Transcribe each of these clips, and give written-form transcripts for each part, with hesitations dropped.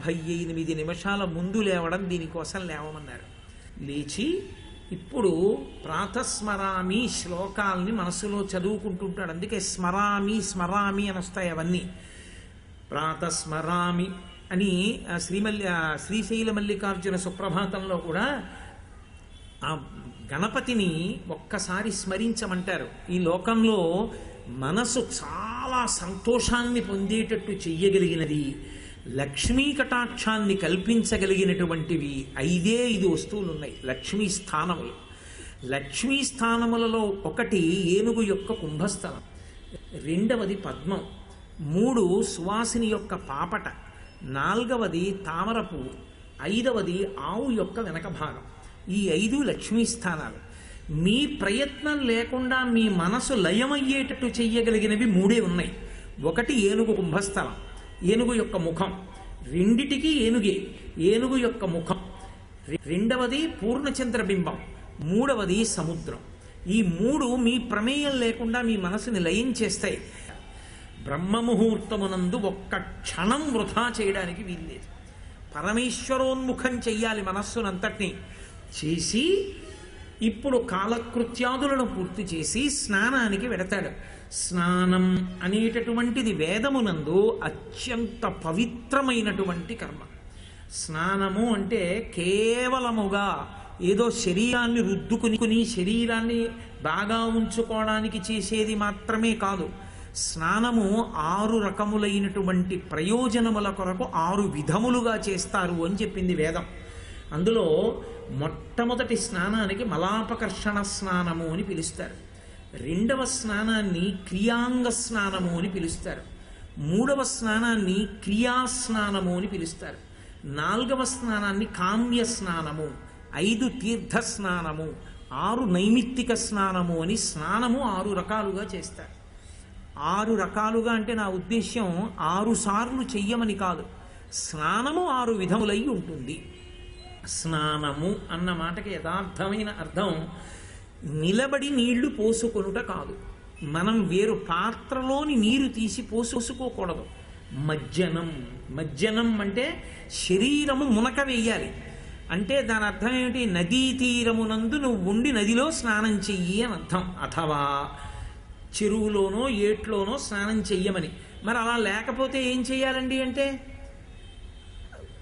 48 నిమిషాల ముందు లేవడం దీనికోసం లేవమన్నారు. లేచి ఇప్పుడు ప్రాతస్మరామి శ్లోకాల్ని మనసులో చదువుకుంటుంటాడు. అందుకే స్మరామి స్మరామి అని వస్తాయి అవన్నీ. ప్రాతస్మరామి అని శ్రీశైల మల్లికార్జున సుప్రభాతంలో కూడా ఆ గణపతిని ఒక్కసారి స్మరించమంటారు. ఈ లోకంలో మనసు చాలా సంతోషాన్ని పొందేటట్టు చెయ్యగలిగినది, లక్ష్మీ కటాక్షాన్ని కల్పించగలిగినటువంటివి 5 వస్తువులు ఉన్నాయి. లక్ష్మీ స్థానములు. లక్ష్మీ స్థానములలో ఒకటి ఏనుగు యొక్క కుంభస్థలం, 2వది పద్మం, 3 సువాసిని యొక్క పాపట, 4వది తామర పువ్వు, 5వది ఆవు యొక్క వెనక భాగం. ఈ 5 లక్ష్మీ స్థానాలు. మీ ప్రయత్నం లేకుండా మీ మనసు లయమయ్యేటట్టు చెయ్యగలిగినవి 3 ఉన్నాయి. ఒకటి ఏనుగు కుంభస్థలం, ఏనుగు యొక్క ముఖం, రెండిటికి ఏనుగే, ఏనుగు యొక్క ముఖం. 2వది పూర్ణచంద్రబింబం, 3వది సముద్రం. ఈ 3 మీ ప్రమేయం లేకుండా మీ మనసుని లయం చేస్తాయి. బ్రహ్మముహూర్తమునందు ఒక్క క్షణం వృధా చేయడానికి వీల్లేదు. పరమేశ్వరోన్ముఖం చెయ్యాలి మనస్సునంతటినీ. చేసి ఇప్పుడు కాలకృత్యాదులను పూర్తి చేసి స్నానానికి వెడతాడు. స్నానం అనేటటువంటిది వేదమునందు అత్యంత పవిత్రమైనటువంటి కర్మ. స్నానము అంటే కేవలముగా ఏదో శరీరాన్ని రుద్దుకుని శరీరాన్ని బాగా ఉంచుకోవడానికి చేసేది మాత్రమే కాదు. స్నానము 6 రకములైనటువంటి ప్రయోజనముల కొరకు 6 విధములుగా చేస్తారు అని చెప్పింది వేదం. అందులో మొట్టమొదటి స్నానానికి మలాపకర్షణ స్నానము అని పిలుస్తారు. 2వ స్నానాన్ని క్రియాంగ స్నానము అని పిలుస్తారు. 3వ స్నానాన్ని క్రియాస్నానము అని పిలుస్తారు. 4వ స్నానాన్ని కామ్య స్నానము, 5 తీర్థ స్నానము, 6 నైమిత్తిక స్నానము అని స్నానము 6 రకాలుగా చేస్తారు. 6 రకాలుగా అంటే నా ఉద్దేశ్యం 6 సార్లు చెయ్యమని కాదు. స్నానము 6 విధములై ఉంటుంది. స్నానము అన్న మాటకి యథార్థమైన అర్థం నిలబడి నీళ్లు పోసుకొనుట కాదు. మనం వేరు పాత్రలోని నీరు తీసి పోసుకోకూడదు. మజ్జనం. మజ్జనం అంటే శరీరము మునక వేయాలి. అంటే దాని అర్థం ఏమిటి? నదీ తీరమునందు నువ్వు ఉండి నదిలో స్నానం చెయ్యి అని అర్థం. అథవా చెరువులోనో ఏట్లోనో స్నానం చెయ్యమని. మరి అలా లేకపోతే ఏం చెయ్యాలండి అంటే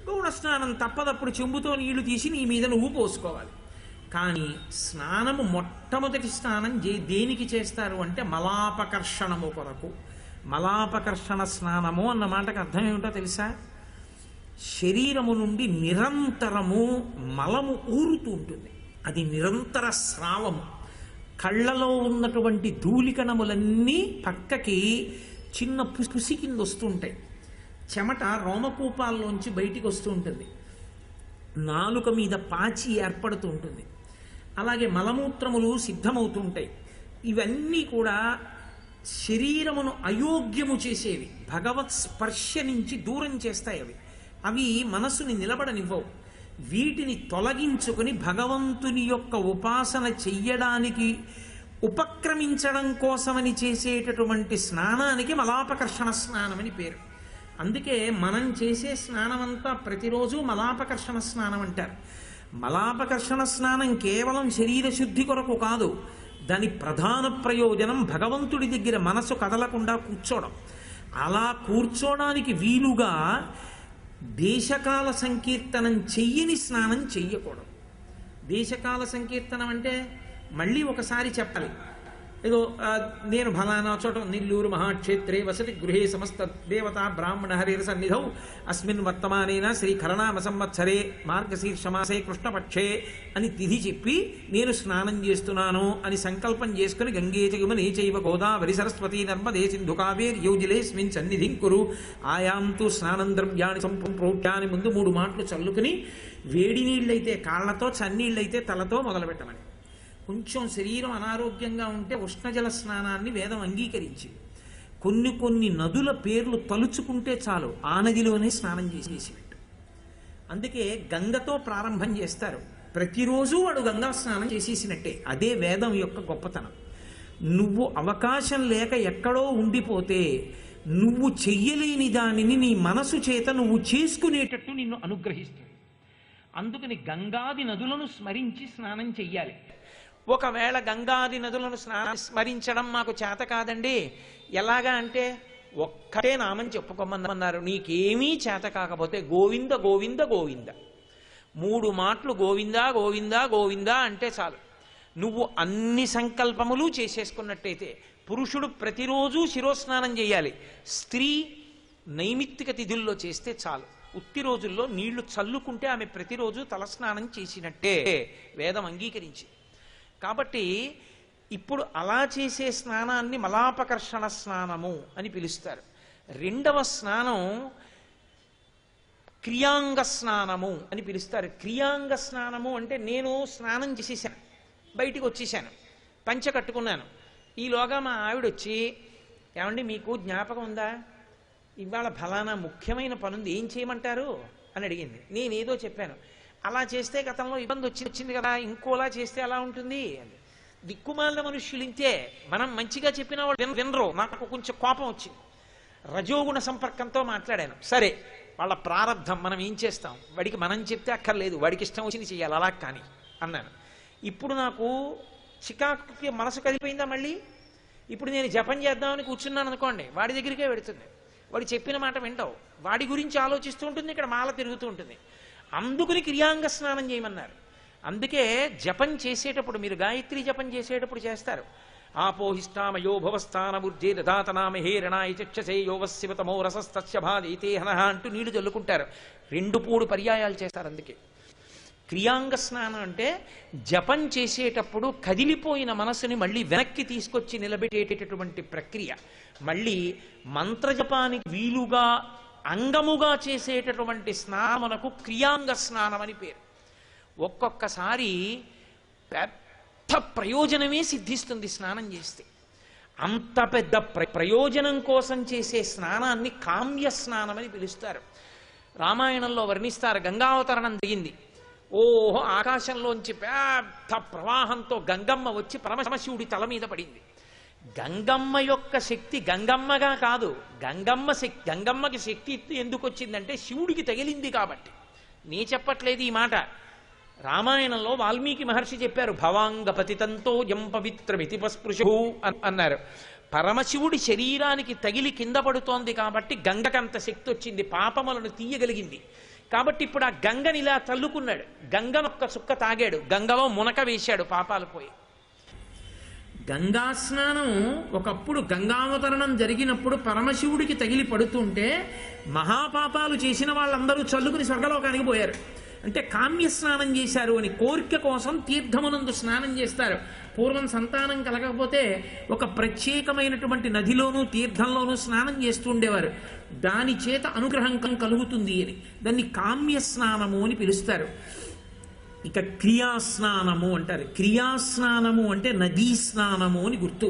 గౌణ స్నానం తప్పదప్పుడు చెంబుతో నీళ్లు తీసి నీ మీద నువ్వు పోసుకోవాలి. కానీ స్నానము మొట్టమొదటి స్నానం దేనికి చేస్తారు అంటే మలాపకర్షణము కొరకు. మలాపకర్షణ స్నానము అన్న మాటకు అర్థం ఏమిటో తెలుసా? శరీరము నుండి నిరంతరము మలము ఊరుతూ ఉంటుంది. అది నిరంతర స్రావము. కళ్ళలో ఉన్నటువంటి ధూళికణములన్నీ పక్కకి చిన్న పుసి కింద వస్తుంటాయి. చెమట రోమకూపాల్లోంచి బయటికి వస్తూ ఉంటుంది. నాలుక మీద పాచి ఏర్పడుతూ ఉంటుంది. అలాగే మలమూత్రములు సిద్ధమవుతుంటాయి. ఇవన్నీ కూడా శరీరమును అయోగ్యము చేసేవి, భగవత్ స్పర్శ నుంచి దూరం చేస్తాయి. అవి మనసుని నిలబడనివ్వవు. వీటిని తొలగించుకుని భగవంతుని యొక్క ఉపాసన చెయ్యడానికి ఉపక్రమించడం కోసమని చేసేటటువంటి స్నానానికి మలాపకర్షణ స్నానం అని పేరు. అందుకే మనం చేసే స్నానమంతా ప్రతిరోజు మలాపకర్షణ స్నానం అంటారు. మలాపకర్షణ స్నానం కేవలం శరీర శుద్ధి కొరకు కాదు. దాని ప్రధాన ప్రయోజనం భగవంతుడి దగ్గర మనసు కదలకుండా కూర్చోవడం. అలా కూర్చోడానికి వీలుగా దేశకాల సంకీర్తనం చెయ్యని స్నానం చెయ్యకూడదు. దేశకాల సంకీర్తనం అంటే మళ్ళీ ఒకసారి చెప్పాలి. ఏదో నేను ఫలానా చోట నెల్లూరు మహాక్షేత్రే వసతి గృహే సమస్త దేవత బ్రాహ్మణ హరిర సన్నిధౌ అస్మిన్ వర్తమానేన శ్రీ ఖరనామ సంవత్సరే మార్గశీర్షమాసే కృష్ణపక్షే అని తిథి చెప్పి నేను స్నానం చేస్తున్నాను అని సంకల్పం చేసుకుని గంగే చయుమనే చైవ గోదావరి సరస్వతి నర్మదే సింధు కావేరి యోజిలేస్మిన్ సన్నిధిం కురు ఆయాంతు స్నానం ద్రవ్యాన్ని సంప్రోక్యాన్ని ముందు 3 మాటలు చల్లుకుని వేడి నీళ్ళైతే కాళ్లతో, చన్నీళ్ళైతే తలతో మొదలుపెట్టమని. కొంచెం శరీరం అనారోగ్యంగా ఉంటే ఉష్ణజల స్నానాన్ని వేదం అంగీకరించింది. కొన్ని నదుల పేర్లు తలుచుకుంటే చాలు ఆ నదిలోనే స్నానం చేసేసినట్టు. అందుకే గంగతో ప్రారంభం చేస్తారు. ప్రతిరోజు వాడు గంగా స్నానం చేసేసినట్టే. అదే వేదం యొక్క గొప్పతనం. నువ్వు అవకాశం లేక ఎక్కడో ఉండిపోతే నువ్వు చెయ్యలేని దానిని నీ మనసు చేత నువ్వు చేసుకునేటట్టు నిన్ను అనుగ్రహిస్తుంది. అందుకని గంగాది నదులను స్మరించి స్నానం చెయ్యాలి. ఒకవేళ గంగాది నదులను స్మరించడం మాకు చేత కాదండి, ఎలాగా అంటే ఒక్కటే నామం చెప్పుకోమన్నారు. నీకేమీ చేత కాకపోతే గోవింద గోవింద గోవింద 3 మాటలు గోవింద గోవింద గోవింద అంటే చాలు. నువ్వు అన్ని సంకల్పములు చేసేసుకున్నట్టయితే, పురుషుడు ప్రతిరోజు శిరోస్నానం చేయాలి, స్త్రీ నైమిత్తిక తిథుల్లో చేస్తే చాలు. ఉత్తి రోజుల్లో నీళ్లు చల్లుకుంటే ఆమె ప్రతిరోజు తలస్నానం చేసినట్టే వేదం అంగీకరించి. కాబట్టి ఇప్పుడు అలా చేసే స్నానాన్ని మలాపకర్షణ స్నానము అని పిలుస్తారు. 2వ స్నానం క్రియాంగ స్నానము అని పిలుస్తారు. క్రియాంగ స్నానము అంటే నేను స్నానం చేసేసాను, బయటికి వచ్చేసాను, పంచె కట్టుకున్నాను. ఈలోగా మా ఆవిడ వచ్చి, ఏమండి మీకు జ్ఞాపకం ఉందా, ఇవాళ ఫలానా ముఖ్యమైన పనుంది, ఏం చేయమంటారు అని అడిగింది. నేనేదో చెప్పాను. అలా చేస్తే గతంలో ఇబ్బంది వచ్చింది కదా, ఇంకోలా చేస్తే ఎలా ఉంటుంది అని. దిక్కుమాలిన మనుష్యులు ఇంతే, మనం మంచిగా చెప్పిన వాళ్ళు వినరు. నాకు కొంచెం కోపం వచ్చింది, రజోగుణ సంపర్కంతో మాట్లాడాను. సరే, వాళ్ళ ప్రారంధం, మనం ఏం చేస్తాం, వాడికి మనం చెప్తే అక్కర్లేదు, వాడికి ఇష్టం వచ్చింది చెయ్యాలి, అలా కానీ అన్నాను. ఇప్పుడు నాకు చికాకుకి మనసు కదిలిపోయిందా మళ్ళీ. ఇప్పుడు నేను జపం చేద్దామని కూర్చున్నాను అనుకోండి, వాడి దగ్గరికే పెడుతుంది, వాడు చెప్పిన మాట వింటావు, వాడి గురించి ఆలోచిస్తూ ఉంటుంది, ఇక్కడ మాల తిరుగుతూ ఉంటుంది. అందుకుని క్రియాంగ స్నానం చేయమన్నారు. అందుకే జపం చేసేటప్పుడు, మీరు గాయత్రి జపం చేసేటప్పుడు చేస్తారు, ఆపోహిష్టామయో భవస్థానబుద్ధే దదాతనామహేరణాయ చక్షసే యోవశివతమో రసస్తస్య భాదైతే హనః అంటూ నీళ్లు చల్లుకుంటారు. 2 పర్యాయాలు చేస్తారు. అందుకే క్రియాంగ స్నానం అంటే జపం చేసేటప్పుడు కదిలిపోయిన మనసుని మళ్ళీ వెనక్కి తీసుకొచ్చి నిలబెట్టేటటువంటి ప్రక్రియ. మళ్ళీ మంత్రజపానికి వీలుగా అంగముగా చేసేటటువంటి స్నానమునకు క్రియాంగ స్నానం అని పేరు. ఒక్కొక్కసారి పెద్ద ప్రయోజనమే సిద్ధిస్తుంది స్నానం చేస్తే. అంత పెద్ద ప్రయోజనం కోసం చేసే స్నానాన్ని కామ్య స్నానం అని పిలుస్తారు. రామాయణంలో వర్ణిస్తారు, గంగావతరణం దిగింది, ఓహో ఆకాశంలోంచి పెద్ద ప్రవాహంతో గంగమ్మ వచ్చి పరమశివుడి తల మీద పడింది. గంగమ్మ యొక్క శక్తి గంగమ్మగా కాదు, గంగమ్మకి శక్తి ఎందుకు వచ్చిందంటే శివుడికి తగిలింది కాబట్టి. నీ చెప్పట్లేదు ఈ మాట, రామాయణంలో వాల్మీకి మహర్షి చెప్పారు. భవాంగ పతితంతో యం పవిత్రమితి పస్పృశు అన్నారు. పరమశివుడి శరీరానికి తగిలి కింద పడుతోంది కాబట్టి గంగకంత శక్తి వచ్చింది, పాపములను తీయగలిగింది. కాబట్టి ఇప్పుడు ఆ గంగని ఇలా తల్లుకున్నాడు, గంగనొక్క చుక్క తాగాడు, గంగలో మునక వేశాడు, పాపాలు పోయి. గంగా స్నానం ఒకప్పుడు గంగావతరణం జరిగినప్పుడు పరమశివుడికి తగిలి పడుతుంటే మహాపాపాలు చేసిన వాళ్ళందరూ చల్లుకుని స్వర్గలోకానికి పోయారు. అంటే కామ్య స్నానం చేశారు అని, కోరిక కోసం తీర్థమునందు స్నానం చేస్తారు. పూర్వం సంతానం కలగకపోతే ఒక ప్రత్యేకమైనటువంటి నదిలోనూ తీర్థంలోనూ స్నానం చేస్తూ ఉండేవారు, దాని చేత అనుగ్రహం కలుగుతుంది అని. దాన్ని కామ్య స్నానము అని పిలుస్తారు. ఇక క్రియాస్నానము అంటారు. క్రియాస్నానము అంటే నదీ స్నానము అని గుర్తు.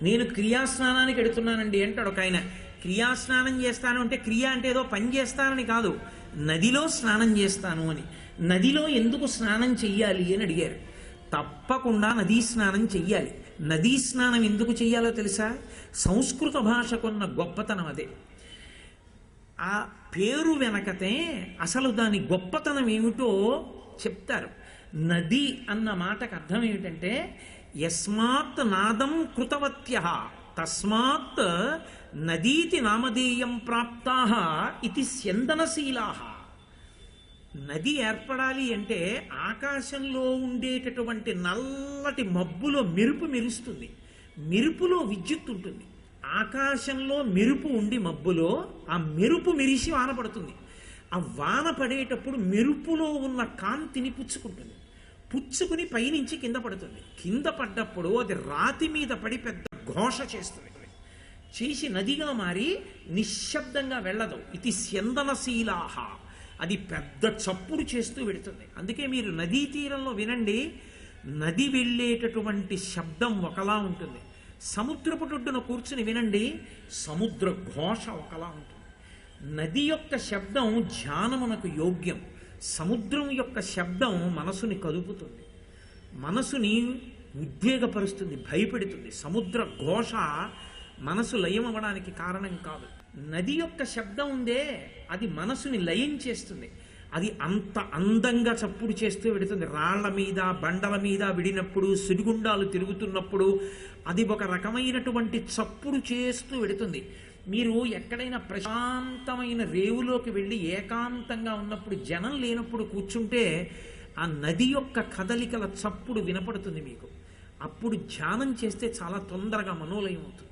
నేను క్రియాస్నానానికి ఎడుతున్నానండి అంటాడు ఒక ఆయన. క్రియాస్నానం చేస్తాను అంటే క్రియ అంటే ఏదో పని చేస్తానని కాదు, నదిలో స్నానం చేస్తాను అని. నదిలో ఎందుకు స్నానం చెయ్యాలి అని అడిగారు. తప్పకుండా నదీ స్నానం చెయ్యాలి. నదీ స్నానం ఎందుకు చెయ్యాలో తెలుసా? సంస్కృత భాషకున్న గొప్పతనం అదే. ఆ పేరు వెనకతే అసలు దాని గొప్పతనం ఏమిటో చెప్తారు. నది అన్న మాటకు అర్థం ఏమిటంటే, యస్మాత్ నాదం కృతవత్యః తస్మాత్ నదీతి నామధేయం ప్రాప్తాః ఇది స్యందనశీలాః. నది ఏర్పడాలి అంటే ఆకాశంలో ఉండేటటువంటి నల్లటి మబ్బులో మెరుపు మెరుస్తుంది, మెరుపులో విద్యుత్ ఉంటుంది. ఆకాశంలో మెరుపు ఉండి మబ్బులో ఆ మెరుపు మెరిసి వాన పడుతుంది. ఆ వాన పడేటప్పుడు మెరుపులో ఉన్న కాంతిని పుచ్చుకుంటుంది, పుచ్చుకుని పైనుంచి కింద పడుతుంది. కింద పడ్డప్పుడు అది రాతి మీద పడి పెద్ద ఘోష చేస్తుంది, చేసి నదిగా మారి నిశ్శబ్దంగా వెళ్ళదు. ఇది స్యందనశీలాహ, అది పెద్ద చప్పుడు చేస్తూ వెడుతుంది. అందుకే మీరు నదీ తీరంలో వినండి, నది వెళ్ళేటటువంటి శబ్దం ఒకలా ఉంటుంది. సముద్రపుటొడ్డున కూర్చుని వినండి, సముద్ర ఘోష ఒకలా ఉంటుంది. నది యొక్క శబ్దం ధ్యానమునకు యోగ్యం, సముద్రం యొక్క శబ్దం మనసుని కదుపుతుంది, మనసుని ఉద్వేగపరుస్తుంది, భయపెడుతుంది. సముద్ర ఘోష మనసు లయం అవ్వడానికి కారణం కాదు. నది యొక్క శబ్దం ఉందే అది మనసుని లయం చేస్తుంది. అది అంత అందంగా చప్పుడు చేస్తూ వెడుతుంది. రాళ్ల మీద బండల మీద విడినప్పుడు, సుడిగుండాలు తిరుగుతున్నప్పుడు అది ఒక రకమైనటువంటి చప్పుడు చేస్తూ వెడుతుంది. మీరు ఎక్కడైనా ప్రశాంతమైన రేవులోకి వెళ్ళి ఏకాంతంగా ఉన్నప్పుడు, జనం లేనప్పుడు కూర్చుంటే ఆ నది యొక్క కదలికల చప్పుడు వినపడుతుంది మీకు. అప్పుడు ధ్యానం చేస్తే చాలా తొందరగా మనోలయం అవుతుంది.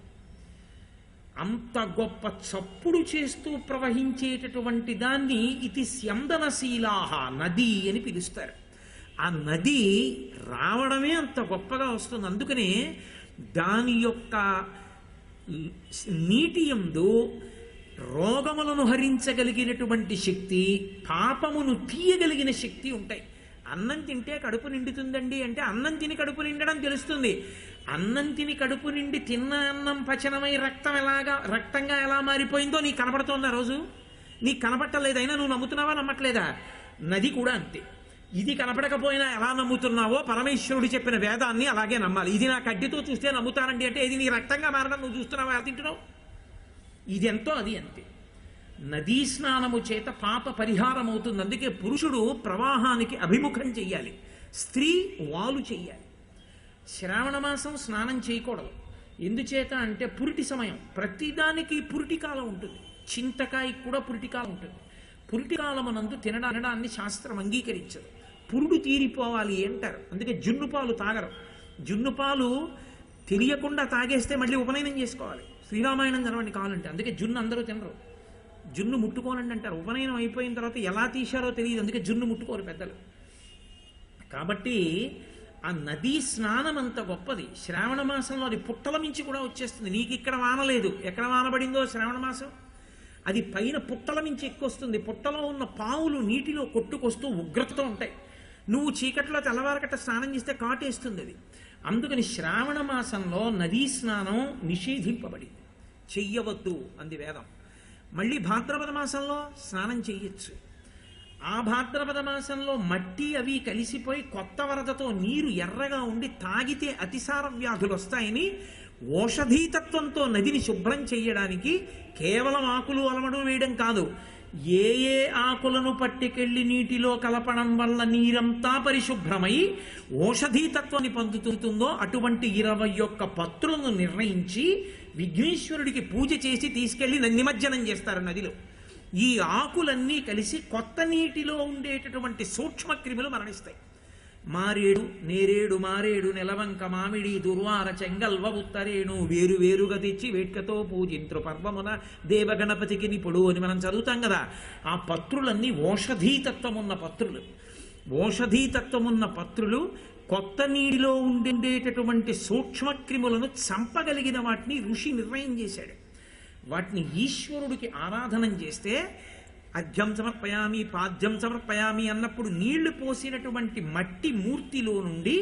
అంత గొప్ప చప్పుడు చేస్తూ ప్రవహించేటటువంటి దాన్ని ఇది స్యందనశీలాహ నది అని పిలుస్తారు. ఆ నది రావడమే అంత గొప్పగా వస్తుంది. అందుకనే దాని యొక్క నీటి యందు రోగములను హరించగలిగినటువంటి శక్తి, పాపమును తీయగలిగిన శక్తి ఉంటాయి. అన్నం తింటే కడుపు నిండుతుందండి అంటే అన్నం తిని కడుపు నిండడం తెలుస్తుంది. అన్నం తిని కడుపు నిండి తిన్న అన్నం పచనమై రక్తంగా ఎలా మారిపోయిందో నీకు కనపడుతోంది. ఆ రోజు నీకు కనపట్టలేదైనా నువ్వు నమ్ముతున్నావా నమ్మట్లేదా? నది కూడా అంతే. ఇది కనపడకపోయినా ఎలా నమ్ముతున్నావో పరమేశ్వరుడు చెప్పిన వేదాన్ని అలాగే నమ్మాలి. ఇది నా కడ్డితో చూస్తే నమ్ముతానండి అంటే ఇది నీ రక్తంగా మారడం నువ్వు చూస్తున్నావా, ఎలా తింటున్నావు? ఇది ఎంతో అది అంతే. నదీ స్నానము చేత పాప పరిహారం అవుతుంది. అందుకే పురుషుడు ప్రవాహానికి అభిముఖం చెయ్యాలి, స్త్రీ వాలు చెయ్యాలి. శ్రావణ మాసం స్నానం చేయకూడదు. ఎందుచేత అంటే పురిటి సమయం. ప్రతిదానికి పురిటి కాలం ఉంటుంది. చింతకాయకి కూడా పురిటి కాలం ఉంటుంది. పురిటి కాలమునందు తినడాన్ని శాస్త్రం అంగీకరించదు. పురుడు తీరిపోవాలి అంటారు. అందుకే జున్ను పాలు తాగరు. జున్ను పాలు తెలియకుండా తాగేస్తే మళ్ళీ ఉపనయనం చేసుకోవాలి. శ్రీరామాయణం చదవండి కావాలంటే. అందుకే జున్ను అందరూ తినరు. జున్ను ముట్టుకోనండి అంటారు. ఉపనయనం అయిపోయిన తర్వాత ఎలా తీశారో తెలియదు. అందుకే జున్ను ముట్టుకోరు పెద్దలు. కాబట్టి ఆ నదీ స్నానం అంత గొప్పది. శ్రావణ మాసంలో అది పుట్టల మించి కూడా వచ్చేస్తుంది. నీకు ఇక్కడ వానలేదు, ఎక్కడ వానబడిందో శ్రావణ మాసం అది పైన పుట్టల మించి ఎక్కువస్తుంది. పుట్టలో ఉన్న పావులు నీటిలో కొట్టుకొస్తూ ఉగ్రతతో ఉంటాయి. నువ్వు చీకట్లో తెల్లవారకట్ట స్నానం చేస్తే కాటేస్తుంది అది. అందుకని శ్రావణ మాసంలో నదీ స్నానం నిషేధింపబడింది, చెయ్యవద్దు అంది వేదం. మళ్ళీ భాద్రపద మాసంలో స్నానం చెయ్యొచ్చు. ఆ భాద్రపద మాసంలో మట్టి అవి కలిసిపోయి కొత్త వరదతో నీరు ఎర్రగా ఉండి తాగితే అతిసార వ్యాధులు వస్తాయని ఓషధీతత్వంతో నదిని శుభ్రం చెయ్యడానికి కేవలం ఆకులు అలమడం వేయడం కాదు, ఏ ఏ ఆకులను పట్టుకెళ్లి నీటిలో కలపడం వల్ల నీరంతా పరిశుభ్రమై ఓషధీతత్వాన్ని పొందుతుందో అటువంటి 21 పత్రులను నిర్ణయించి విఘ్నేశ్వరుడికి పూజ చేసి తీసుకెళ్లి నిమజ్జనం చేస్తారు నదిలో. ఈ ఆకులన్నీ కలిసి కొత్త నీటిలో ఉండేటటువంటి సూక్ష్మ క్రిములు మరణిస్తాయి. మారేడు, నేరేడు, మారేడు, నెలవంక, మామిడి, దుర్వార, చెంగల్వ, ఉత్తరేణు వేరు వేరుగా తెచ్చి వేట్కతో పూజింత్రు పర్వమున దేవగణపతికి నిపుడు అని మనం చదువుతాం కదా. ఆ పత్రులన్నీ ఓషధీతత్వం ఉన్న పత్రులు. ఓషధీతత్వం ఉన్న పత్రులు కొత్త నీటిలో ఉండేటటువంటి సూక్ష్మక్రిములను చంపగలిగిన వాటిని ఋషి నిర్ణయం చేశాడు. వాటిని ఈశ్వరుడికి ఆరాధనం చేస్తే అర్ఘ్యం సమర్పయామి, పాద్యం సమర్పయామి అన్నప్పుడు నీళ్లు పోసినటువంటి మట్టి మూర్తిలో నుండి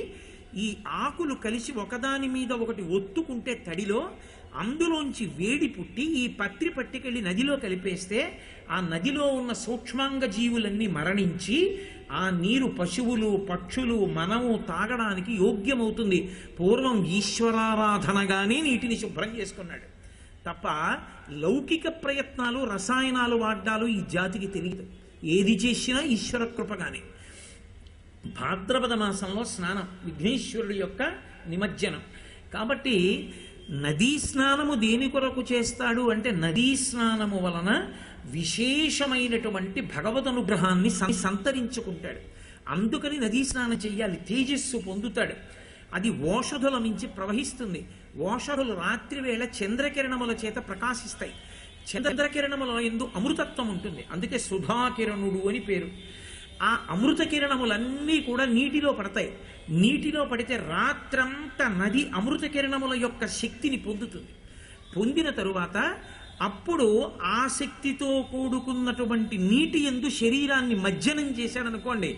ఈ ఆకులు కలిసి ఒకదాని మీద ఒకటి ఒత్తుకుంటే తడిలో అందులోంచి వేడి పుట్టి ఈ పత్రి పట్టుకెళ్ళి నదిలో కలిపేస్తే ఆ నదిలో ఉన్న సూక్ష్మాంగ జీవులన్నీ మరణించి ఆ నీరు పశువులు, పక్షులు, మనము తాగడానికి యోగ్యమవుతుంది. పూర్వం ఈశ్వరారాధనగానే నీటిని శుభ్రం చేసుకున్నాడు తప్ప లౌకిక ప్రయత్నాలు, రసాయనాలు వాడ్డాలు ఈ జాతికి తెలియదు. ఏది చేసినా ఈశ్వర కృపగానే. భాద్రపద మాసంలో స్నానం విఘ్నేశ్వరుడి యొక్క నిమజ్జనం. కాబట్టి నదీ స్నానము దేని కొరకు చేస్తాడు అంటే నదీ స్నానము వలన విశేషమైనటువంటి భగవద్ అనుగ్రహాన్ని సంతరించుకుంటాడు. అందుకని నదీ స్నానం చెయ్యాలి, తేజస్సు పొందుతాడు. అది ఓషధుల మించి ప్రవహిస్తుంది. ఓషధులు రాత్రి వేళ చంద్రకిరణముల చేత ప్రకాశిస్తాయి. చంద్రకిరణముల యందు అమృతత్వం ఉంటుంది. అందుకే సుధాకిరణుడు అని పేరు. ఆ అమృత కిరణములన్నీ కూడా నీటిలో పడతాయి. నీటిలో పడితే రాత్రంతా నది అమృత కిరణముల యొక్క శక్తిని పొందుతుంది. పొందిన తరువాత అప్పుడు ఆ శక్తితో కూడుకున్నటువంటి నీటి యందు శరీరాన్ని మజ్జనం చేశాడనుకోండి,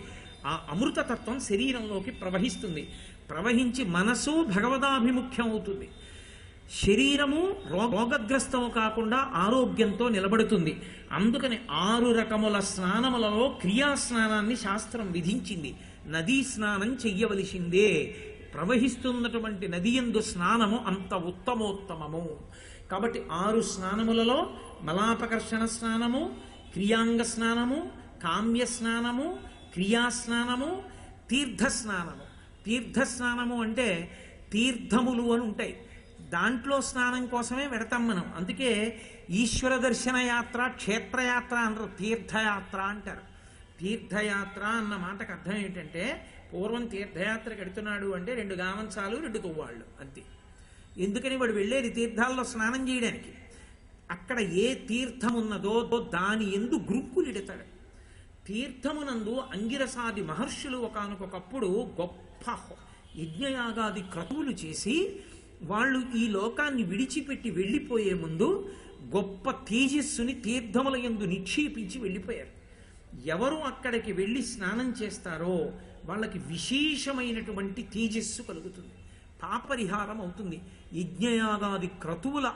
ఆ అమృతతత్వం శరీరంలోకి ప్రవహిస్తుంది. ప్రవహించి మనసు భగవదాభిముఖ్యం అవుతుంది. శరీరము రోగగ్రస్తము కాకుండా ఆరోగ్యంతో నిలబడుతుంది. అందుకని 6 రకముల స్నానములలో క్రియాస్నానాన్ని శాస్త్రం విధించింది. నదీ స్నానం చెయ్యవలసిందే. ప్రవహిస్తున్నటువంటి నది యందు స్నానము అంత ఉత్తమోత్తమము. కాబట్టి 6 స్నానములలో మలాపకర్షణ స్నానము, క్రియాంగ స్నానము, కామ్య స్నానము, క్రియాస్నానము, తీర్థస్నానము. తీర్థస్నానము అంటే తీర్థములు అని ఉంటాయి, దాంట్లో స్నానం కోసమే వెడతాం మనం. అందుకే ఈశ్వర దర్శన యాత్ర, క్షేత్రయాత్ర అనరు, తీర్థయాత్ర అంటారు. తీర్థయాత్ర అన్న మాటకు అర్థం ఏంటంటే, పూర్వం తీర్థయాత్రకు ఎడుతున్నాడు అంటే 2 గామంచాలు 2 తువ్వాళ్ళు అంతే. ఎందుకని వాడు వెళ్ళేది తీర్థాల్లో స్నానం చేయడానికి. అక్కడ ఏ తీర్థం ఉన్నదో దాని ఎందు గ్రుక్కులిడతాడు. తీర్థమునందు అంగిరసాది మహర్షులు ఒకానొకప్పుడు గొప్ప యజ్ఞయాగాది క్రతువులు చేసి వాళ్ళు ఈ లోకాన్ని విడిచిపెట్టి వెళ్ళిపోయే ముందు గొప్ప తేజస్సుని తీర్థముల యందు నిక్షేపించి వెళ్ళిపోయారు. ఎవరు అక్కడికి వెళ్ళి స్నానం చేస్తారో వాళ్ళకి విశేషమైనటువంటి తేజస్సు కలుగుతుంది, పాపరిహారం అవుతుంది, యజ్ఞయాగాది క్రతువుల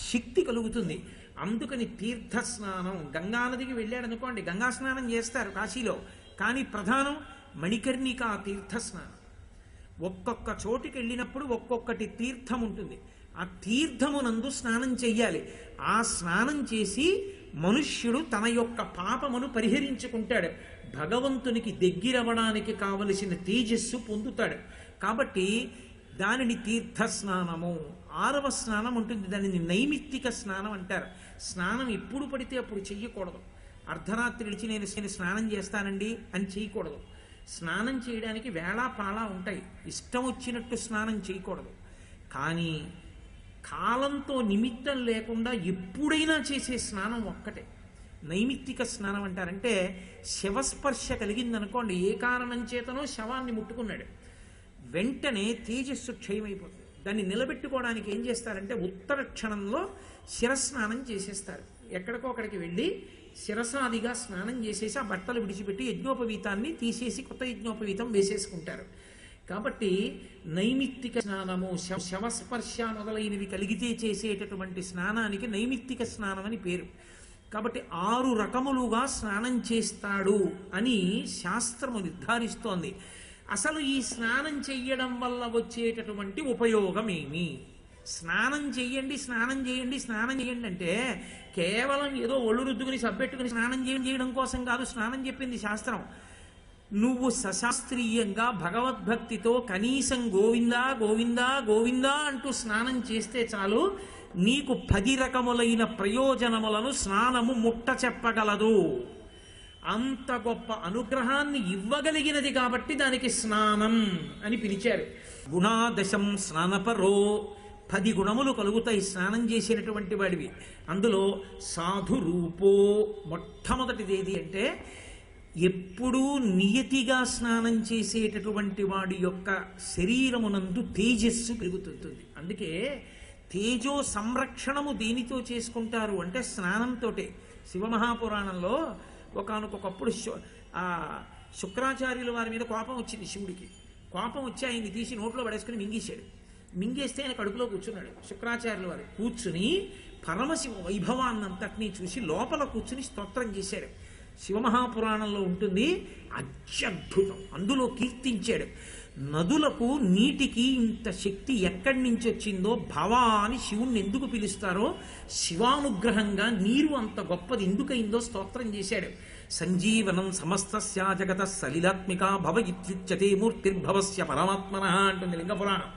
శక్తి కలుగుతుంది. అందుకని తీర్థ స్నానం. గంగానదికి వెళ్ళాడు అనుకోండి, గంగా స్నానం చేస్తారు కాశీలో, కానీ ప్రధానం మణికర్ణికా తీర్థ స్నానం. ఒక్కొక్క చోటికి వెళ్ళినప్పుడు ఒక్కొక్కటి తీర్థం ఉంటుంది, ఆ తీర్థమునందు స్నానం చెయ్యాలి. ఆ స్నానం చేసి మనుష్యుడు తన యొక్క పాపమును పరిహరించుకుంటాడు, భగవంతునికి దగ్గరవడానికి కావలసిన తేజస్సు పొందుతాడు. కాబట్టి దానిని తీర్థ స్నానము. 6వ స్నానం ఉంటుంది, దానిని నైమిత్తిక స్నానం అంటారు. స్నానం ఎప్పుడు పడితే అప్పుడు చెయ్యకూడదు. అర్ధరాత్రి విడిచి నేను స్నానం చేస్తానండి అని చేయకూడదు. స్నానం చేయడానికి వేళా పాళా ఉంటాయి, ఇష్టం వచ్చినట్టు స్నానం చేయకూడదు. కానీ కాలంతో నిమిత్తం లేకుండా ఎప్పుడైనా చేసే స్నానం ఒక్కటే నైమిత్తిక స్నానం అంటారంటే, శవస్పర్శ కలిగిందనుకోండి, ఏ కారణం చేతనో శవాన్ని ముట్టుకున్నాడు, వెంటనే తేజస్సు క్షయమైపోతుంది. దాన్ని నిలబెట్టుకోవడానికి ఏం చేస్తారంటే ఉత్తర క్షణంలో శిరస్నానం చేసేస్తారు. ఎక్కడికో అక్కడికి వెళ్ళి శిరసాదిగా స్నానం చేసేసి ఆ బట్టలు విడిచిపెట్టి యజ్ఞోపవీతాన్ని తీసేసి కొత్త యజ్ఞోపవీతం వేసేసుకుంటారు. కాబట్టి నైమిత్తిక స్నానము, శవస్పర్శ మొదలైనవి కలిగితే చేసేటటువంటి స్నానానికి నైమిత్తిక స్నానం అని పేరు. కాబట్టి 6 రకములుగా స్నానం చేస్తాడు అని శాస్త్రము నిర్ధారిస్తోంది. అసలు ఈ స్నానం చెయ్యడం వల్ల వచ్చేటటువంటి ఉపయోగం ఏమి? స్నానం చెయ్యండి, స్నానం చేయండి, స్నానం చేయండి అంటే కేవలం ఏదో ఒళ్ళు రుద్దుకుని సబ్బెట్టుకుని స్నానం చేయడం కోసం కాదు స్నానం చెప్పింది శాస్త్రం. నువ్వు సశాస్త్రీయంగా భగవద్భక్తితో కనీసం గోవిందా గోవిందా గోవిందా అంటూ స్నానం చేస్తే చాలు, నీకు 10 రకములైన ప్రయోజనములను స్నానము ముట్ట చెప్పగలదు. అంత గొప్ప అనుగ్రహాన్ని ఇవ్వగలిగినది కాబట్టి దానికి స్నానం అని పిలిచారు. గుణాదశం స్నానపరో, 10 గుణములు కలుగుతాయి స్నానం చేసినటువంటి వాడివి. అందులో సాధు రూపో, మొట్టమొదటిది ఏది అంటే ఎప్పుడూ నియతిగా స్నానం చేసేటటువంటి వాడి యొక్క శరీరమునందు తేజస్సు పెరుగుతుంటుంది. అందుకే తేజో సంరక్షణము దేనితో చేసుకుంటారు అంటే స్నానంతోటే. శివమహాపురాణంలో ఒకానొకప్పుడు శుక్రాచార్యుల వారి మీద కోపం వచ్చింది శివుడికి. కోపం వచ్చి ఆయన్ని తీసి నోట్లో పడేసుకుని మింగేశాడు. మింగేస్తే ఆయన కడుపులో కూర్చున్నాడు. శుక్రాచార్యుల వారు కూర్చుని పరమశివ వైభవాన్నంతటినీ చూసి లోపల కూర్చుని స్తోత్రం చేశాడు. శివమహాపురాణంలో ఉంటుంది, అత్యద్భుతం. అందులో కీర్తించాడు, నదులకు నీటికి ఇంత శక్తి ఎక్కడి నుంచి వచ్చిందో, భవా అని శివుణ్ణి ఎందుకు పిలుస్తారో, శివానుగ్రహంగా నీరు అంత గొప్పది ఎందుకయిందో స్తోత్రం చేశాడు. సంజీవనం సమస్తస్య జగత సలిలాత్మిక భవ ఇత్యుచ్యతే మూర్తిర్భవస్య పరమాత్మన అంటుంది లింగపురాణం.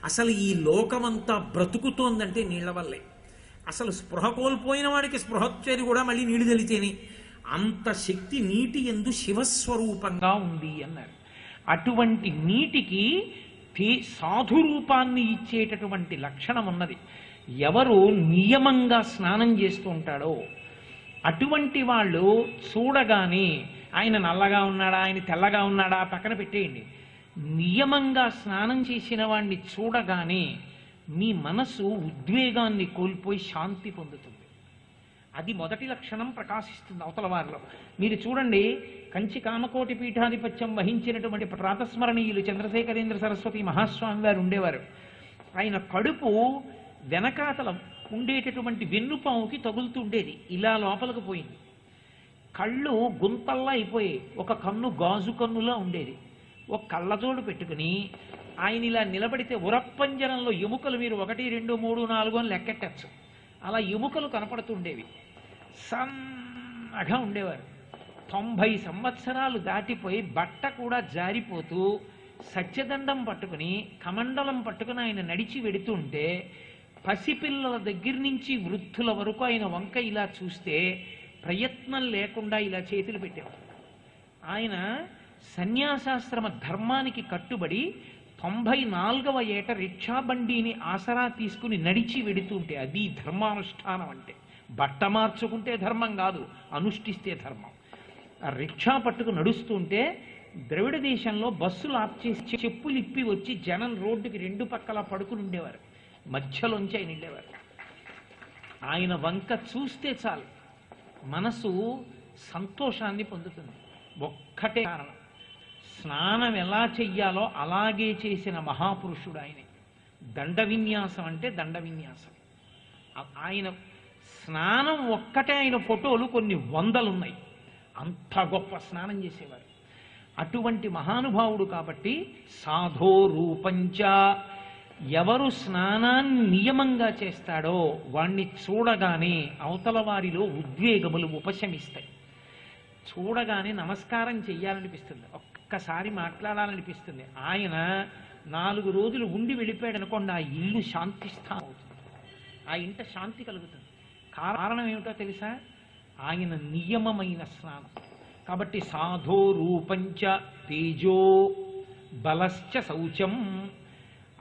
అసలు ఈ లోకమంతా బ్రతుకుతోందంటే నీళ్ల వల్లే. అసలు స్పృహ కోల్పోయిన వాడికి స్పృహ వచ్చేది కూడా మళ్ళీ నీళ్లు తెలితేనే. అంత శక్తి నీటి యందు శివస్వరూపంగా ఉంది అన్నారు. అటువంటి నీటికి సాధు రూపాన్ని ఇచ్చేటటువంటి లక్షణం ఉన్నది. ఎవరు నియమంగా స్నానం చేస్తూ ఉంటాడో అటువంటి వాళ్ళు చూడగానే ఆయన నల్లగా ఉన్నాడా, ఆయన తెల్లగా ఉన్నాడా పక్కన పెట్టేయండి, నియమంగా స్నానం చేసిన వాడిని చూడగానే మీ మనసు ఉద్వేగాన్ని కోల్పోయి శాంతి పొందుతుంది. అది మొదటి లక్షణం ప్రకాశిస్తుంది అవతల వారిలో. మీరు చూడండి, కంచి కామకోటి పీఠాధిపత్యం వహించినటువంటి ప్రాతస్మరణీయులు చంద్రశేఖరేంద్ర సరస్వతి మహాస్వామి వారు ఉండేవారు. ఆయన కడుపు వెనకాతల ఉండేటటువంటి వెన్నుపాముకి తగులుతూ ఉండేది, ఇలా లోపలికి పోయింది. కళ్ళు గుంతల్లా అయిపోయాయి, ఒక కన్ను గాజు కన్నులా ఉండేది. ఒక కళ్ళజోడు పెట్టుకుని ఆయన ఇలా నిలబడితే ఉరప్పంజరంలో ఎముకలు మీరు 1, 2, 3, 4 అని లెక్కెట్టచ్చు. అలా ఎముకలు కనపడుతుండేవి. సన్నగా ఉండేవారు. 90 సంవత్సరాలు దాటిపోయి బట్ట కూడా జారిపోతూ సత్యదండం పట్టుకుని కమండలం పట్టుకుని ఆయన నడిచి వెడుతుంటే పసిపిల్లల దగ్గర నుంచి వృద్ధుల వరకు ఆయన వంక ఇలా చూస్తే ప్రయత్నం లేకుండా ఇలా చేతులు పెట్టేవారు. ఆయన సన్యాసాశ్రమ ధర్మానికి కట్టుబడి 94వ ఏట రిక్షాబండిని ఆసరా తీసుకుని నడిచి వెడుతుంటే అది ధర్మానుష్ఠానం అంటే. బట్ట మార్చుకుంటే ధర్మం కాదు, అనుష్ఠిస్తే ధర్మం. ఆ రిక్షా పట్టుకు నడుస్తుంటే ద్రవిడ దేశంలో బస్సులు ఆప్ చేసి చెప్పులు ఇప్పి వచ్చి జనం రోడ్డుకి 2 పక్కల పడుకుని ఉండేవారు. మధ్యలోంచి ఆయన వెళ్ళేవారు. ఆయన వంక చూస్తే చాలు మనసు సంతోషాన్ని పొందుతుంది. ఒక్కటే కారణం, స్నానం ఎలా చెయ్యాలో అలాగే చేసిన మహాపురుషుడు ఆయనే. దండ విన్యాసం అంటే దండ విన్యాసం. ఆయన స్నానం ఒక్కటే ఆయన ఫోటోలు కొన్ని 100 ఉన్నాయి. అంత గొప్ప స్నానం చేసేవారు. అటువంటి మహానుభావుడు కాబట్టి సాధో రూపంచ, ఎవరు స్నానాన్ని నియమంగా చేస్తాడో వాణ్ణి చూడగానే అవతల వారిలో ఉద్వేగములు ఉపశమిస్తాయి. చూడగానే నమస్కారం చెయ్యాలనిపిస్తుంది, ఒక్కసారి మాట్లాడాలనిపిస్తుంది. ఆయన 4 రోజులు ఉండి వెళ్ళిపోయాడు అనుకోండి, ఆ ఇల్లు శాంతి స్థానం అవుతుంది, ఆ ఇంట శాంతి కలుగుతుంది. కారణం ఏమిటో తెలుసా? ఆయన నియమమైన స్నానం. కాబట్టి సాధో రూపంచ తేజో బలశ్చ శౌచం,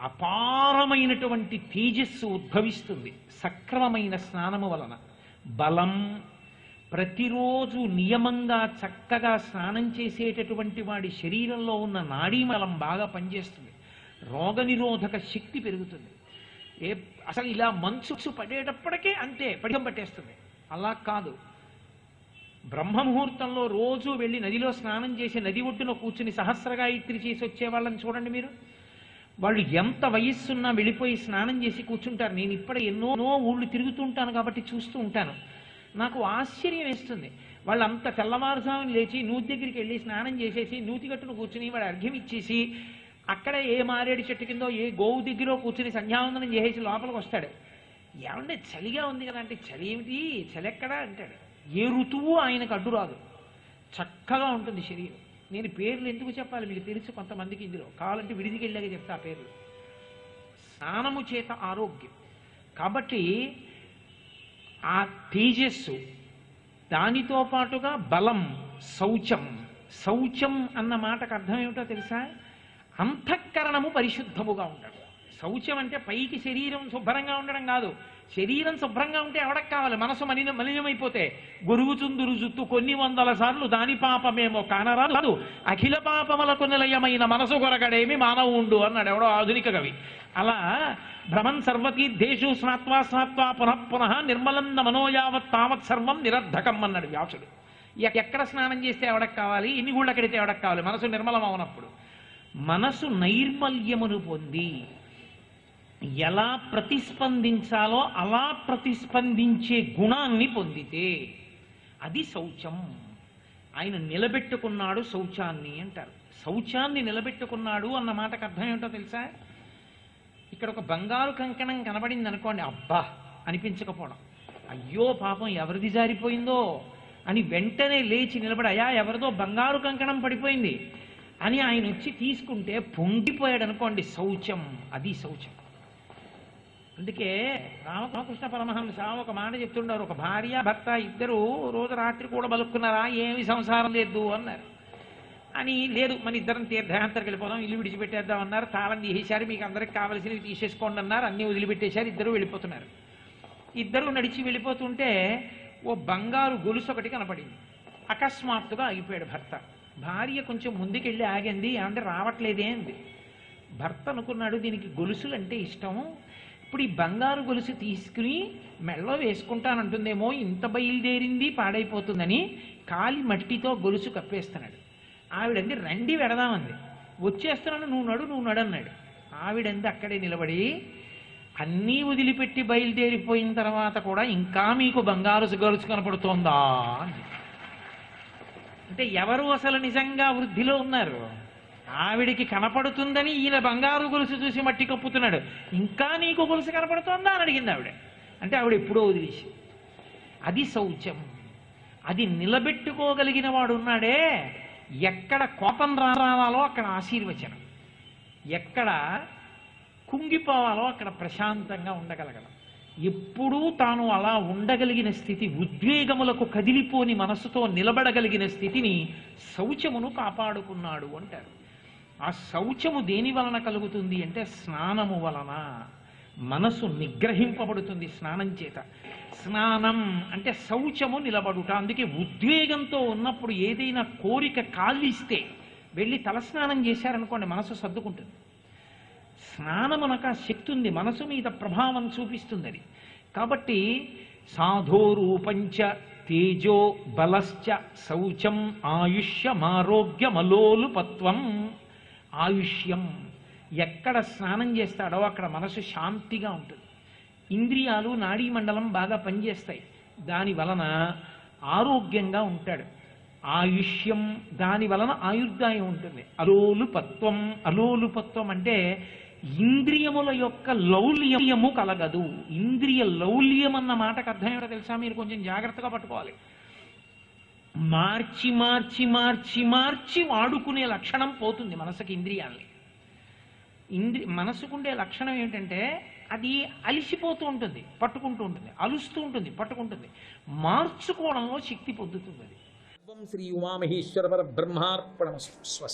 అపారమైనటువంటి తేజస్సు ఉద్భవిస్తుంది సక్రమమైన స్నానము వలన. బలం, ప్రతిరోజు నియమంగా చక్కగా స్నానం చేసేటటువంటి వాడి శరీరంలో ఉన్న నాడీమలం బాగా పనిచేస్తుంది, రోగనిరోధక శక్తి పెరుగుతుంది. అసలు ఇలా మంచు పడేటప్పటికే అంతే పడిగం పట్టేస్తుంది. అలా కాదు, బ్రహ్మముహూర్తంలో రోజు వెళ్ళి నదిలో స్నానం చేసి నది ఒడ్డున కూర్చుని సహస్రగాయత్రి చేసి వచ్చే వాళ్ళని చూడండి మీరు. వాళ్ళు ఎంత వయస్సున్నా వెళ్ళిపోయి స్నానం చేసి కూర్చుంటారు. నేను ఇప్పుడే ఎన్నో ఊళ్ళు తిరుగుతుంటాను కాబట్టి చూస్తూ ఉంటాను. నాకు ఆశ్చర్యం వేస్తుంది. వాళ్ళు అంత తెల్లవారుజామున లేచి నూతి దగ్గరికి వెళ్ళి స్నానం చేసేసి నూతి గట్టును కూర్చుని వాడు అర్ఘ్యం ఇచ్చేసి అక్కడే ఏ మారేడు చెట్టు కిందో ఏ గోవు దగ్గర కూర్చుని సంధ్యావందనం చేసేసి లోపలికి వస్తాడు. ఏమంటే చలిగా ఉంది కదా అంటే, చలి ఏమిటి, చలి ఎక్కడా అంటాడు. ఏ ఋతువు ఆయనకు అడ్డు రాదు, చక్కగా ఉంటుంది శరీరం. నేను పేర్లు ఎందుకు చెప్పాలి మీకు తెలుసు కొంతమందికి, ఇందులో కావాలంటే విడిదికి వెళ్ళాక చెప్తా పేర్లు. స్నానము చేత ఆరోగ్యం. కాబట్టి ఆ తేజస్సు, దానితో పాటుగా బలం, శౌచం. శౌచం అన్న మాటకు అర్థం ఏమిటో తెలుసా? అంతఃకరణము పరిశుద్ధముగా ఉండడం. శౌచం అంటే పైకి శరీరం శుభ్రంగా ఉండడం కాదు. శరీరం శుభ్రంగా ఉంటే ఎవడకు కావాలి? మనసు మలినమైపోతే గొరుగుచుందురు జుత్తు కొన్ని 100 సార్లు దాని పాపమేమో కానరాదు, అఖిల పాపములకు నిలయమైన మనసు కొరగడేమి మానవుండు అన్నాడు ఎవడో ఆధునిక కవి. అలా భ్రమన్ సర్వతీర్థేషు స్నాత్వా స్నాత్వా పునః పునః నిర్మలంద మనోయావత్ తావత్ సర్వం నిరర్ధకం అన్నాడు వ్యాసుడు. ఎక్కడ స్నానం చేస్తే ఎవడకు కావాలి? ఎన్ని గుళ్ళకెడితే ఎవడకు కావాలి? మనసు నిర్మలం అవునప్పుడు. మనసు నైర్మల్యమును పొంది ఎలా ప్రతిస్పందించాలో అలా ప్రతిస్పందించే గుణాన్ని పొందితే అది శౌచం. ఆయన నిలబెట్టుకున్నాడు శౌచాన్ని అంటారు. శౌచాన్ని నిలబెట్టుకున్నాడు అన్న మాటకు అర్థం ఏమిటో తెలుసా? ఇక్కడ ఒక బంగారు కంకణం కనబడింది అనుకోండి, అబ్బా అనిపించకపోవడం, అయ్యో పాపం ఎవరిది జారిపోయిందో అని వెంటనే లేచి నిలబడి, అయ్యా ఎవరిదో బంగారు కంకణం పడిపోయింది అని ఆయన వచ్చి తీసుకుంటే పొంగిపోయాడు అనుకోండి, శౌచం. అది శౌచం. అందుకే రామకృష్ణ పరమహంస ఒక మాట చెప్తుండారు, ఒక భార్య భర్త ఇద్దరు రోజు రాత్రి కూడా బలుక్కున్నారా, ఏమి సంసారం లేదు అన్నారు. అని లేదు మన ఇద్దరం తీర్థయాత్రకు వెళ్ళిపోదాం, ఇల్లు విడిచిపెట్టేద్దాం అన్నారు. తాళం తీసేశారు, మీకు అందరికి కావలసినవి తీసేసుకోండి అన్నారు. అన్నీ వదిలిపెట్టేశారు, ఇద్దరు వెళ్ళిపోతున్నారు. ఇద్దరు నడిచి వెళ్ళిపోతుంటే ఓ బంగారు గొలుసు ఒకటి కనపడింది. అకస్మాత్తుగా ఆగిపోయాడు భర్త. భార్య కొంచెం ముందుకెళ్ళి ఆగింది, ఏమంటే రావట్లేదే అంది. భర్త అనుకున్నాడు దీనికి గొలుసులు అంటే ఇష్టం, ఇప్పుడు ఈ బంగారు గొలుసు తీసుకుని మెళ్ళో వేసుకుంటానంటుందేమో, ఇంత బయలుదేరింది పాడైపోతుందని కాలి మట్టితో గొలుసు కప్పేస్తున్నాడు. ఆవిడంది రండి వెడదామంది. వచ్చేస్తున్నాను, నువ్వు నడు అన్నాడు. ఆవిడంది అక్కడే నిలబడి, అన్నీ వదిలిపెట్టి బయలుదేరిపోయిన తర్వాత కూడా ఇంకా మీకు బంగారు గొలుసు కనపడుతోందా అని. అంటే ఎవరు అసలు నిజంగా వృద్ధిలో ఉన్నారు? ఆవిడికి కనపడుతుందని ఈయన బంగారు గొలుసు చూసి మట్టి కప్పుతున్నాడు. ఇంకా నీకు గొలుసు కనపడుతోందా అని అడిగింది ఆవిడ. అంటే ఆవిడ ఎప్పుడో వదిలేసి. అది శౌచం. అది నిలబెట్టుకోగలిగిన వాడు ఉన్నాడే, ఎక్కడ కోపం రావాలో అక్కడ ఆశీర్వచనం, ఎక్కడ కుంగిపోవాలో అక్కడ ప్రశాంతంగా ఉండగలగడం, ఎప్పుడూ తాను అలా ఉండగలిగిన స్థితి, ఉద్వేగములకు కదిలిపోని మనసుతో నిలబడగలిగిన స్థితిని శౌచమును కాపాడుకున్నాడు అంటారు. ఆ శౌచము దేని వలన కలుగుతుంది అంటే స్నానము వలన. మనసు నిగ్రహింపబడుతుంది స్నానం చేత. స్నానం అంటే శౌచము నిలబడుట. అందుకే ఉద్వేగంతో ఉన్నప్పుడు ఏదైనా కోరిక కాలిస్తే వెళ్ళి తలస్నానం చేశారనుకోండి, మనసు సర్దుకుంటుంది. స్నానమునకు ఆ శక్తి ఉంది, మనసు మీద ప్రభావం చూపిస్తుంది అది. కాబట్టి సాధోరూపంచ తేజో బలశ్చ శౌచం ఆయుష్యమారోగ్యమలోలుపత్వం. ఆయుష్యం, ఎక్కడ స్నానం చేస్తాడో అక్కడ మనసు శాంతిగా ఉంటుంది. ఇంద్రియాలు నాడీ మండలం బాగా పనిచేస్తాయి, దాని వలన ఆరోగ్యంగా ఉంటాడు. ఆయుష్యం, దాని వలన ఆయుర్దాయం ఉంటుంది. అలోలుపత్వం, అలోలుపత్వం అంటే ఇంద్రియముల యొక్క లౌల్యము కలగదు. ఇంద్రియ లౌల్యం అన్న మాటకు అర్థం ఏమిటో తెలుసా? మీరు కొంచెం జాగ్రత్తగా పట్టుకోవాలి. మార్చి మార్చి మార్చి మార్చి వాడుకునే లక్షణం పోతుంది మనసుకి, ఇంద్రియాల్ని. మనసుకుండే లక్షణం ఏమిటంటే అది అలిసిపోతూ ఉంటుంది, పట్టుకుంటూ ఉంటుంది, అలుస్తూ ఉంటుంది, పట్టుకుంటుంది. మార్చుకోవడంలో శక్తి పొందుతుంది అది. శ్రీ ఉమామహేశ్వర పరబ్రహ్మార్పణమస్తు. స్వస్తి.